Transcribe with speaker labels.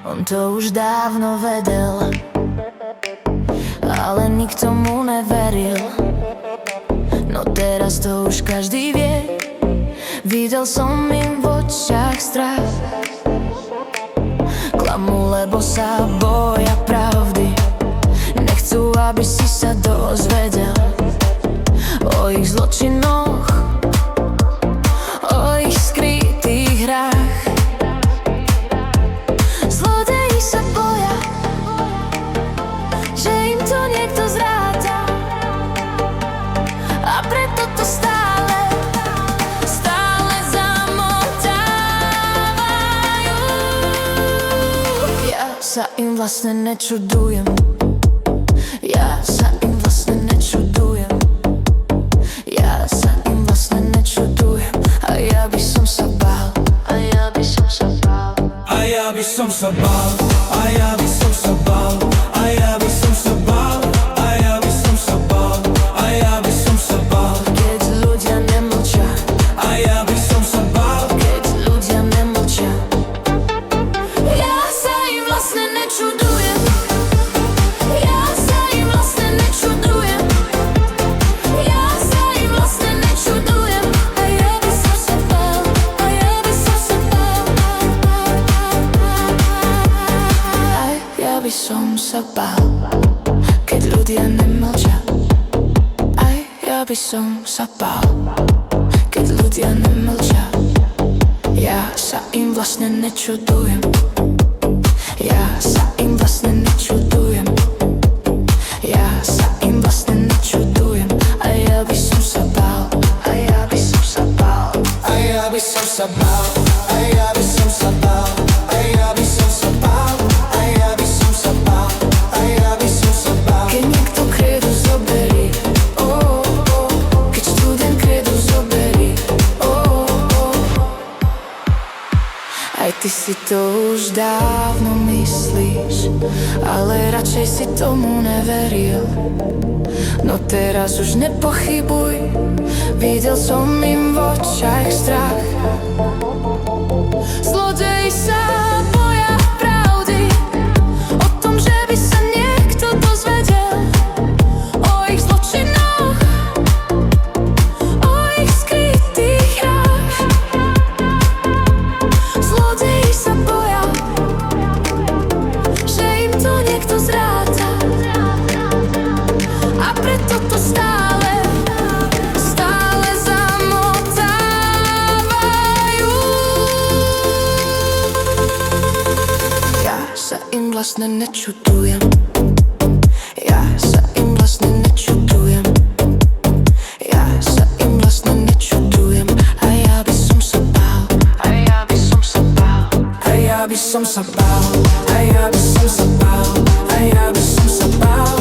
Speaker 1: On to už dávno vedel, ale nikto mu neveril. No teraz to už každý vie, videl som im v očiach strach. Klamú, lebo sa boja pravdy, nechcú, aby si sa dozvedel o ich zločinoch, o ich skrytých hrách. Zlodeji sa boja, že im to niekto zráta, a preto to stále zamotávajú. Ja sa im vlastne nečudujem, ja sa im vlastne nečudujem, ja sa im vlastne nečudujem. A ja by som sa bál, a ja by som sa bál,
Speaker 2: a ja by som sa bál, a ja by som sa bál, a ja by som sa bál, a ja by som sa bál, a ja by som sa bál,
Speaker 1: keď ľudia nemlčia,
Speaker 2: a ja by som sa bál,
Speaker 1: keď ľudia nemlčia. Ja sa im vlastne nečudujem, ja sa im vlastne nečudujem, ja sa im vlastne nečudujem. A ja by som sa bál, a ja by som sa bál, a ja by som sa bál, keď ľudia nemlčia. Aj ja by som sa bál, keď ľudia nemlčia. Ja sa im vlastne nečudujem, ja sa im vlastne nečudujem, ja sa im vlastne nečudujem. A ja by som sa bál, a ja by som sa bál,
Speaker 2: a ja by som sa bál, a ja by som sa bál, a ja by som sa bál, a ja by som sa bál, a ja by som sa bál.
Speaker 1: keď niekto kredu zoberí, keď študent kredu zoberí, aj ty si to už dávno myslíš, ale radšej si tomu neveril. No teraz už nepochybuj, videl som im v očiach strach. Zlodeji sa boja pravdy, o tom, že by sa niekto dozvedel o ich zločinoch, o ich skrytých hrách. Zlodeji sa boja, že im to niekto zráta, a preto to stále zamotávajú. Ja sa im vlastne nečudujem, ja sa im vlastne nečudujem, ja sa im vlastne nečudujem. A ja by som sa bál, a ja by som sa bál,
Speaker 2: A ja by som sa bál, a ja by som sa bál, a ja by som sa bál,